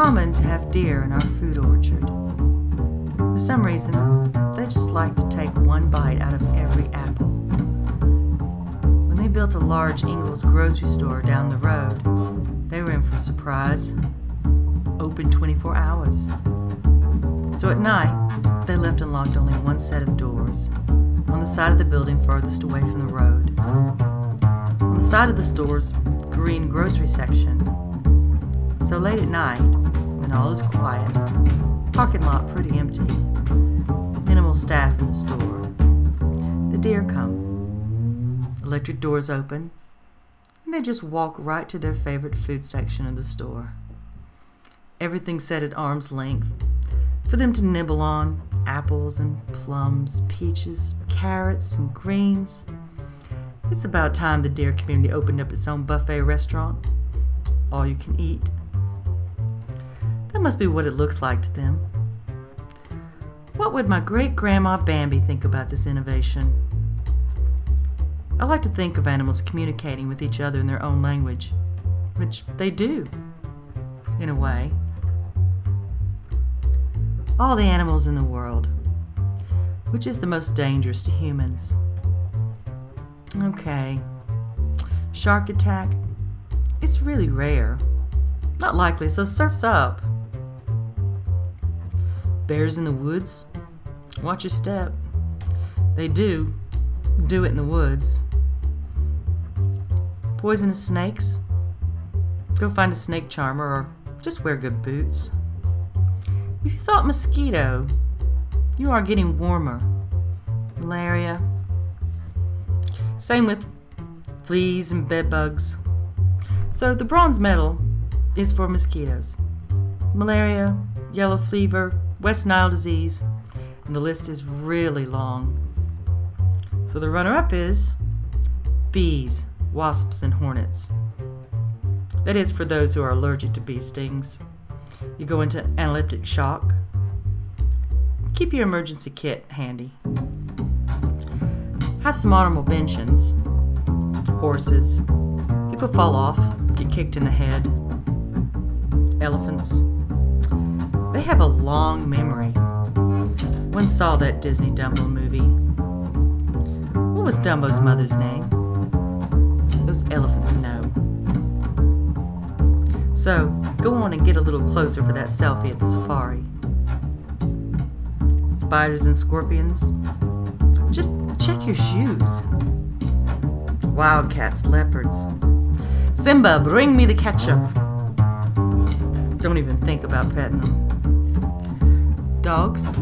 common to have deer in our fruit orchard. For some reason, they just like to take one bite out of every apple. When they built a large Ingles grocery store down the road, they were in for a surprise. Open 24 hours. So at night, they left unlocked only one set of doors, on the side of the building furthest away from the road. On the side of the store's green grocery section. So late at night, when all is quiet, parking lot pretty empty, minimal staff in the store, the deer come. Electric doors open, and they just walk right to their favorite food section of the store. Everything set at arm's length for them to nibble on: apples and plums, peaches, carrots and greens. It's about time the deer community opened up its own buffet restaurant, all you can eat. That must be what it looks like to them. What would my great-grandma Bambi think about this innovation? I like to think of animals communicating with each other in their own language, which they do, in a way. All the animals in the world. Which is the most dangerous to humans? Okay. Shark attack? It's really rare. Not likely, so surf's up. Bears in the woods? Watch your step. They do it in the woods. Poisonous snakes? Go find a snake charmer or just wear good boots. If you thought mosquito, you are getting warmer. Malaria. Same with fleas and bed bugs. So the bronze medal is for mosquitoes. Malaria, yellow fever, West Nile disease, and the list is really long. So the runner-up is bees, wasps, and hornets. That is for those who are allergic to bee stings. You go into anaphylactic shock. Keep your emergency kit handy. Have some honorable mentions. Horses. People fall off, get kicked in the head. Elephants. They have a long memory. One saw that Disney Dumbo movie. What was Dumbo's mother's name? Those elephants know. So, go on and get a little closer for that selfie at the safari. Spiders and scorpions. Just check your shoes. Wildcats, leopards. Simba, bring me the ketchup. Don't even think about petting them. Dogs.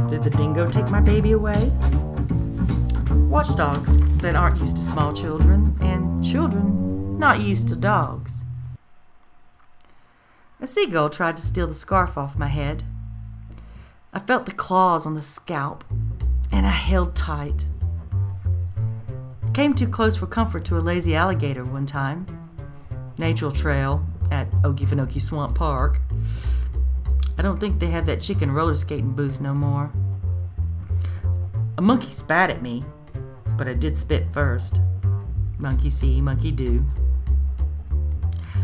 Did the dingo take my baby away? Watchdogs that aren't used to small children, and children not used to dogs. A seagull tried to steal the scarf off my head. I felt the claws on the scalp, and I held tight. Came too close for comfort to a lazy alligator one time. Natural trail at Okefenokee Swamp Park. I don't think they have that chicken roller skating booth no more. A monkey spat at me, but I did spit first. Monkey see, monkey do.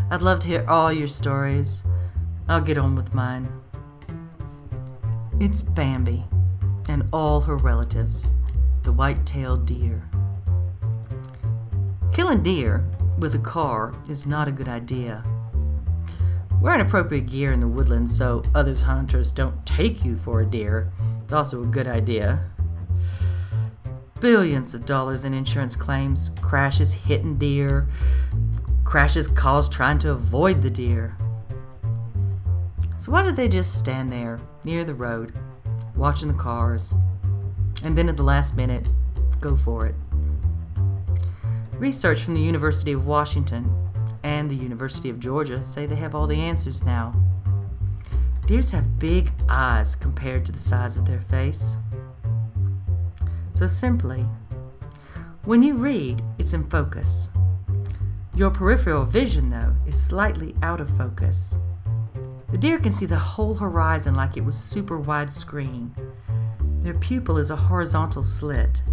I'd love to hear all your stories. I'll get on with mine. It's Bambi and all her relatives, the white-tailed deer. Killing deer with a car is not a good idea. Wearing appropriate gear in the woodlands so others hunters don't take you for a deer is also a good idea. Billions of dollars in insurance claims, crashes hitting deer, crashes caused trying to avoid the deer. So why did they just stand there near the road, watching the cars, and then at the last minute, go for it? Research from the University of Washington and the University of Georgia say they have all the answers now. Deers have big eyes compared to the size of their face. So simply, when you read, it's in focus. Your peripheral vision, though, is slightly out of focus. The deer can see the whole horizon like it was super widescreen. Their pupil is a horizontal slit.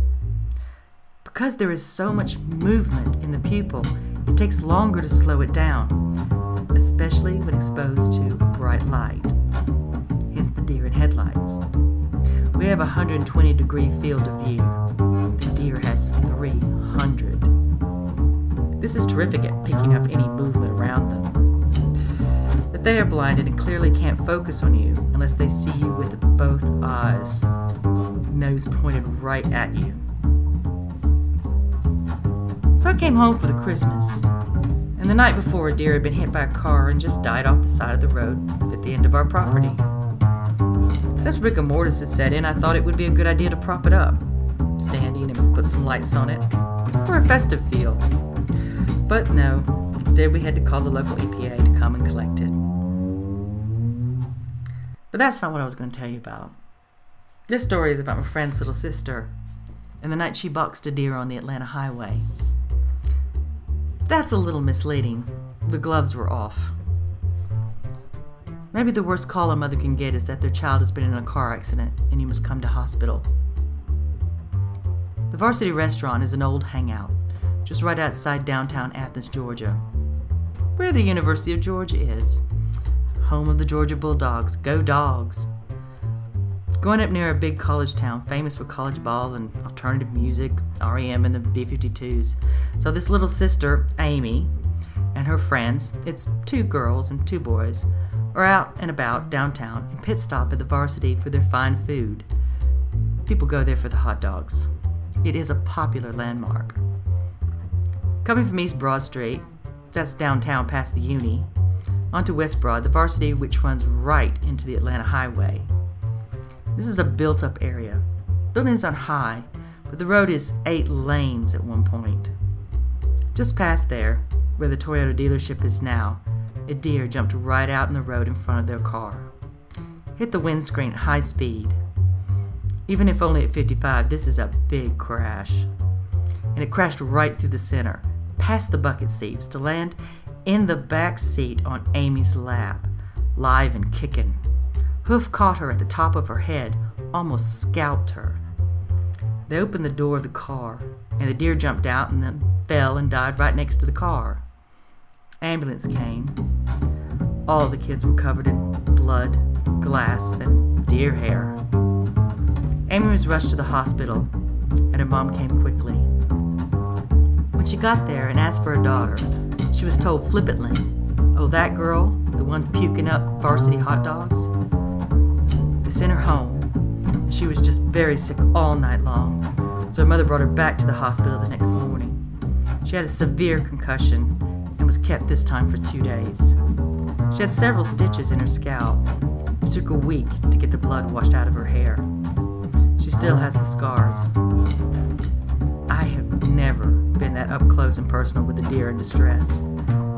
Because there is so much movement in the pupil, it takes longer to slow it down, especially when exposed to bright light. Hence the deer in headlights. We have a 120-degree field of view. The deer has 300. This is terrific at picking up any movement around them. But they are blinded and clearly can't focus on you unless they see you with both eyes, nose pointed right at you. So I came home for the Christmas, and the night before a deer had been hit by a car and just died off the side of the road at the end of our property. Since rigor mortis had set in, I thought it would be a good idea to prop it up, standing and put some lights on it for a festive feel. But no, instead we had to call the local EPA to come and collect it. But that's not what I was going to tell you about. This story is about my friend's little sister and the night she boxed a deer on the Atlanta Highway. That's a little misleading. The gloves were off. Maybe the worst call a mother can get is that their child has been in a car accident and you must come to hospital. The Varsity Restaurant is an old hangout, just right outside downtown Athens, Georgia, where the University of Georgia is. Home of the Georgia Bulldogs. Go Dogs! Growing up near a big college town famous for college ball and alternative music, REM and the B-52s. So this little sister, Amy, and her friends, it's 2 girls and 2 boys, are out and about downtown and pit stop at the Varsity for their fine food. People go there for the hot dogs. It is a popular landmark. Coming from East Broad Street, that's downtown past the Uni, onto West Broad, the Varsity, which runs right into the Atlanta Highway. This is a built-up area. Buildings aren't high, but the road is 8 lanes at one point. Just past there, where the Toyota dealership is now, a deer jumped right out in the road in front of their car. Hit the windscreen at high speed. Even if only at 55, this is a big crash. And it crashed right through the center, past the bucket seats, to land in the back seat on Amy's lap, live and kicking. Hoof caught her at the top of her head, almost scalped her. They opened the door of the car, and the deer jumped out and then fell and died right next to the car. Ambulance came. All the kids were covered in blood, glass, and deer hair. Amy was rushed to the hospital, and her mom came quickly. When she got there and asked for her daughter, she was told flippantly, "Oh, that girl, the one puking up Varsity hot dogs?" They sent her home, and she was just very sick all night long, so her mother brought her back to the hospital the next morning. She had a severe concussion and was kept this time for 2 days. She had several stitches in her scalp. It took a week to get the blood washed out of her hair. She still has the scars. I have never been that up close and personal with a deer in distress.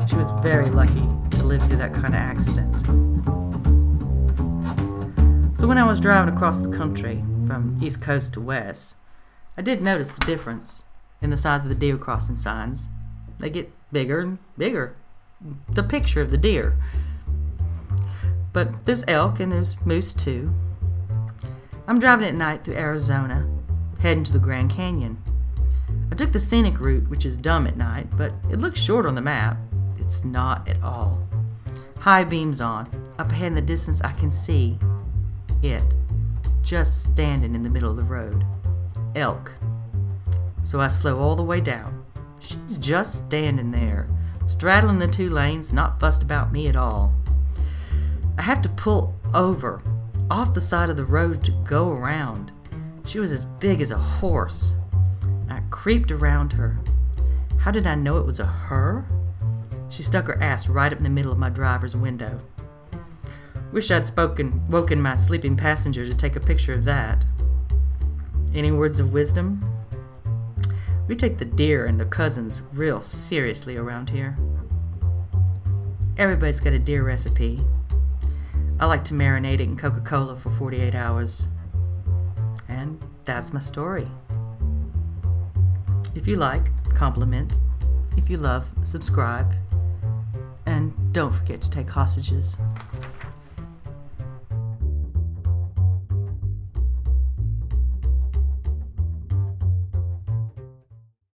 She was very lucky to live through that kind of accident. So when I was driving across the country from East Coast to West, I did notice the difference in the size of the deer crossing signs. They get bigger and bigger. The picture of the deer. But there's elk and there's moose too. I'm driving at night through Arizona, heading to the Grand Canyon. I took the scenic route, which is dumb at night, but it looks short on the map. It's not at all. High beams on. Up ahead in the distance I can see it, just standing in the middle of the road. Elk. So I slow all the way down. She's just standing there, straddling the 2 lanes, not fussed about me at all. I have to pull over, off the side of the road to go around. She was as big as a horse. I creeped around her. How did I know it was a her? She stuck her ass right up in the middle of my driver's window. Wish I'd woken my sleeping passenger to take a picture of that. Any words of wisdom? We take the deer and their cousins real seriously around here. Everybody's got a deer recipe. I like to marinate it in Coca-Cola for 48 hours. And that's my story. If you like, compliment. If you love, subscribe. And don't forget to take hostages.